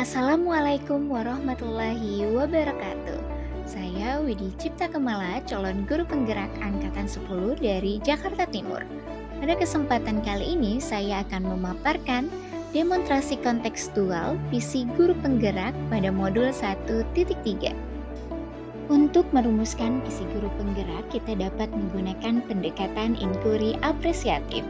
Assalamualaikum warahmatullahi wabarakatuh. Saya Widi Cipta Kemala, calon guru penggerak angkatan 10 dari Jakarta Timur. Pada kesempatan kali ini saya akan memaparkan demonstrasi kontekstual visi guru penggerak pada modul 1.3. Untuk merumuskan visi guru penggerak, kita dapat menggunakan pendekatan inquiry apresiatif.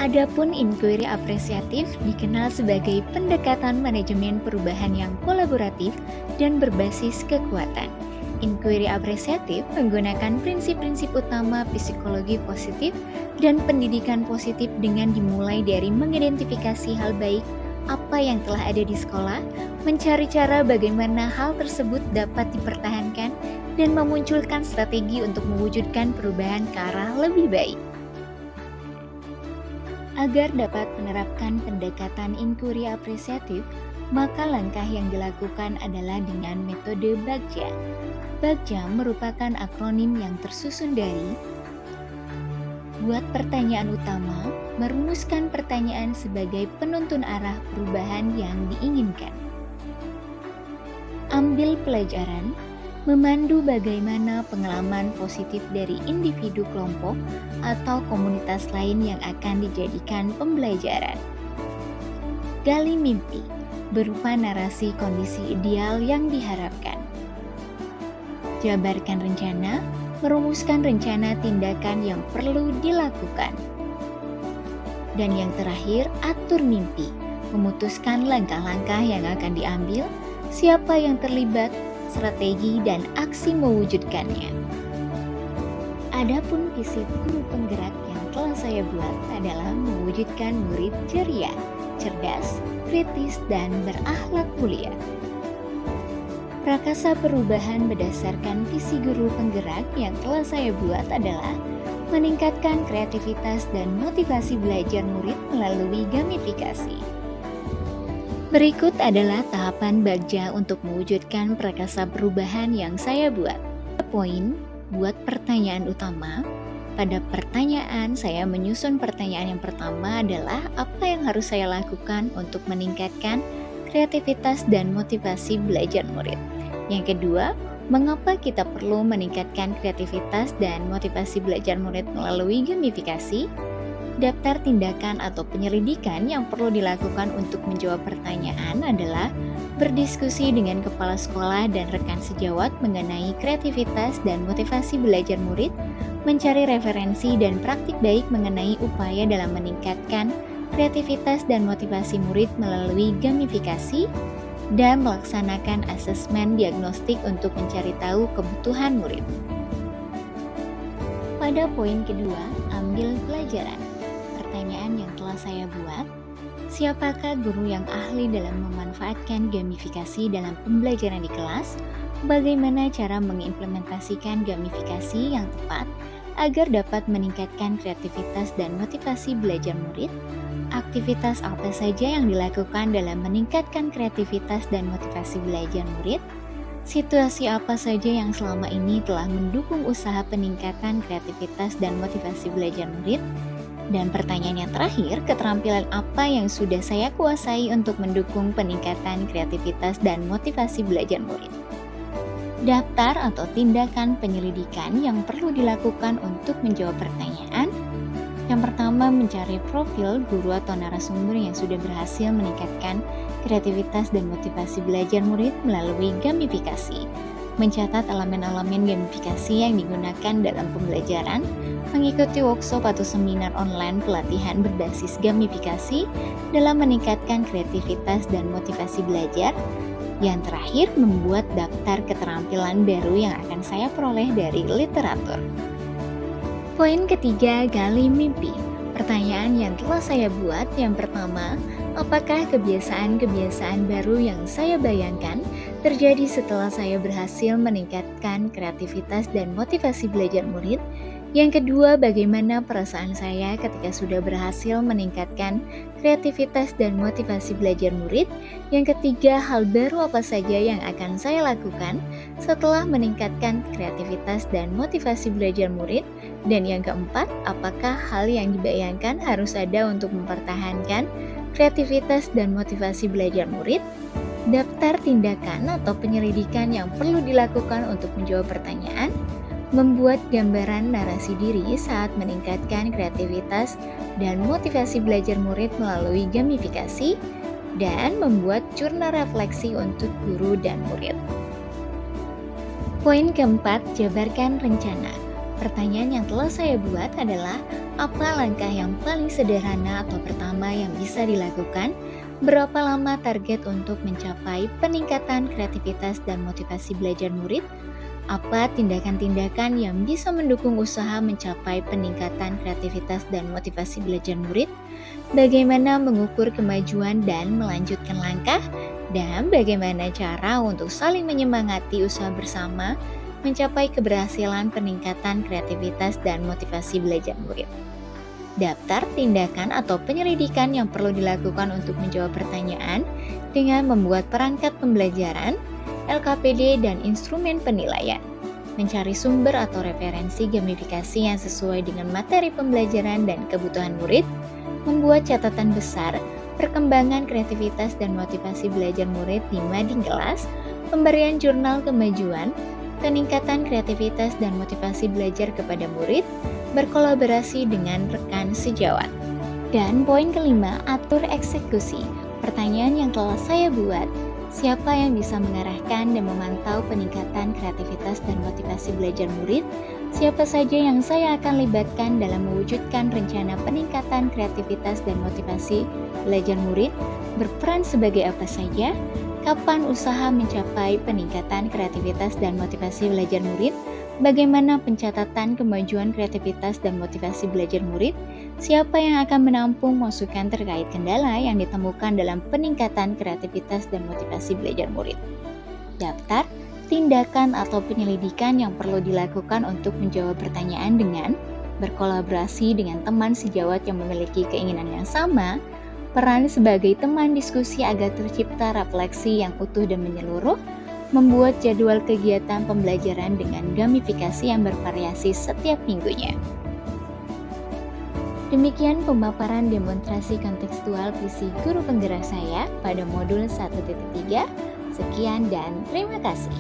Adapun inquiry apresiatif dikenal sebagai pendekatan manajemen perubahan yang kolaboratif dan berbasis kekuatan. Inquiry apresiatif menggunakan prinsip-prinsip utama psikologi positif dan pendidikan positif dengan dimulai dari mengidentifikasi hal baik apa yang telah ada di sekolah, mencari cara bagaimana hal tersebut dapat dipertahankan, dan memunculkan strategi untuk mewujudkan perubahan ke arah lebih baik. Agar dapat menerapkan pendekatan inquiry apresiatif, maka langkah yang dilakukan adalah dengan metode Bagja. Bagja merupakan akronim yang tersusun dari buat pertanyaan utama, merumuskan pertanyaan sebagai penuntun arah perubahan yang diinginkan. Ambil pelajaran, memandu bagaimana pengalaman positif dari individu kelompok atau komunitas lain yang akan dijadikan pembelajaran. Gali mimpi, berupa narasi kondisi ideal yang diharapkan. Jabarkan rencana, merumuskan rencana tindakan yang perlu dilakukan. Dan yang terakhir, atur mimpi, memutuskan langkah-langkah yang akan diambil, siapa yang terlibat, strategi dan aksi mewujudkannya. Adapun visi guru penggerak yang telah saya buat adalah mewujudkan murid ceria, cerdas, kritis, dan berakhlak mulia. Prakasa perubahan berdasarkan visi guru penggerak yang telah saya buat adalah meningkatkan kreativitas dan motivasi belajar murid melalui gamifikasi. Berikut adalah tahapan Bagja untuk mewujudkan prakasa perubahan yang saya buat. Poin, buat pertanyaan utama. Pada pertanyaan, saya menyusun pertanyaan yang pertama adalah apa yang harus saya lakukan untuk meningkatkan kreativitas dan motivasi belajar murid. Yang kedua, mengapa kita perlu meningkatkan kreativitas dan motivasi belajar murid melalui gamifikasi? Daftar tindakan atau penyelidikan yang perlu dilakukan untuk menjawab pertanyaan adalah berdiskusi dengan kepala sekolah dan rekan sejawat mengenai kreativitas dan motivasi belajar murid, mencari referensi dan praktik baik mengenai upaya dalam meningkatkan kreativitas dan motivasi murid melalui gamifikasi, dan melaksanakan asesmen diagnostik untuk mencari tahu kebutuhan murid. Pada poin kedua, ambil pelajaran. Pertanyaan yang telah saya buat, siapakah guru yang ahli dalam memanfaatkan gamifikasi dalam pembelajaran di kelas? Bagaimana cara mengimplementasikan gamifikasi yang tepat agar dapat meningkatkan kreativitas dan motivasi belajar murid? Aktivitas apa saja yang dilakukan dalam meningkatkan kreativitas dan motivasi belajar murid? Situasi apa saja yang selama ini telah mendukung usaha peningkatan kreativitas dan motivasi belajar murid? Dan pertanyaan yang terakhir, keterampilan apa yang sudah saya kuasai untuk mendukung peningkatan kreativitas dan motivasi belajar murid? Daftar atau tindakan penyelidikan yang perlu dilakukan untuk menjawab pertanyaan. Yang pertama, mencari profil guru atau narasumber yang sudah berhasil meningkatkan kreativitas dan motivasi belajar murid melalui gamifikasi. Mencatat elemen-elemen gamifikasi yang digunakan dalam pembelajaran, mengikuti workshop atau seminar online pelatihan berbasis gamifikasi dalam meningkatkan kreativitas dan motivasi belajar. Yang terakhir, membuat daftar keterampilan baru yang akan saya peroleh dari literatur. Poin ketiga, gali mimpi. Pertanyaan yang telah saya buat yang pertama, apakah kebiasaan-kebiasaan baru yang saya bayangkan terjadi setelah saya berhasil meningkatkan kreativitas dan motivasi belajar murid? Yang kedua, bagaimana perasaan saya ketika sudah berhasil meningkatkan kreativitas dan motivasi belajar murid? Yang ketiga, hal baru apa saja yang akan saya lakukan setelah meningkatkan kreativitas dan motivasi belajar murid? Dan yang keempat, apakah hal yang dibayangkan harus ada untuk mempertahankan kreativitas dan motivasi belajar murid, daftar tindakan atau penyelidikan yang perlu dilakukan untuk menjawab pertanyaan, membuat gambaran narasi diri saat meningkatkan kreativitas dan motivasi belajar murid melalui gamifikasi, dan membuat jurnal refleksi untuk guru dan murid. Poin keempat, jabarkan rencana. Pertanyaan yang telah saya buat adalah, apa langkah yang paling sederhana atau pertama yang bisa dilakukan? Berapa lama target untuk mencapai peningkatan kreativitas dan motivasi belajar murid? Apa tindakan-tindakan yang bisa mendukung usaha mencapai peningkatan kreativitas dan motivasi belajar murid? Bagaimana mengukur kemajuan dan melanjutkan langkah? Dan bagaimana cara untuk saling menyemangati usaha bersama mencapai keberhasilan peningkatan kreativitas dan motivasi belajar murid. Daftar tindakan atau penyelidikan yang perlu dilakukan untuk menjawab pertanyaan dengan membuat perangkat pembelajaran, LKPD, dan instrumen penilaian. Mencari sumber atau referensi gamifikasi yang sesuai dengan materi pembelajaran dan kebutuhan murid, membuat catatan besar perkembangan kreativitas dan motivasi belajar murid di mading kelas, pemberian jurnal kemajuan, peningkatan kreativitas dan motivasi belajar kepada murid, berkolaborasi dengan rekan sejawat. Dan poin kelima, atur eksekusi. Pertanyaan yang telah saya buat, siapa yang bisa mengarahkan dan memantau peningkatan kreativitas dan motivasi belajar murid? Siapa saja yang saya akan libatkan dalam mewujudkan rencana peningkatan kreativitas dan motivasi belajar murid? Berperan sebagai apa saja? Kapan usaha mencapai peningkatan kreativitas dan motivasi belajar murid? Bagaimana pencatatan kemajuan kreativitas dan motivasi belajar murid? Siapa yang akan menampung masukan terkait kendala yang ditemukan dalam peningkatan kreativitas dan motivasi belajar murid? Daftar tindakan atau penyelidikan yang perlu dilakukan untuk menjawab pertanyaan dengan berkolaborasi dengan teman sejawat yang memiliki keinginan yang sama, peran sebagai teman diskusi agar tercipta refleksi yang utuh dan menyeluruh, membuat jadwal kegiatan pembelajaran dengan gamifikasi yang bervariasi setiap minggunya. Demikian pemaparan demonstrasi kontekstual visi guru penggerak saya pada modul 1.3. Sekian dan terima kasih.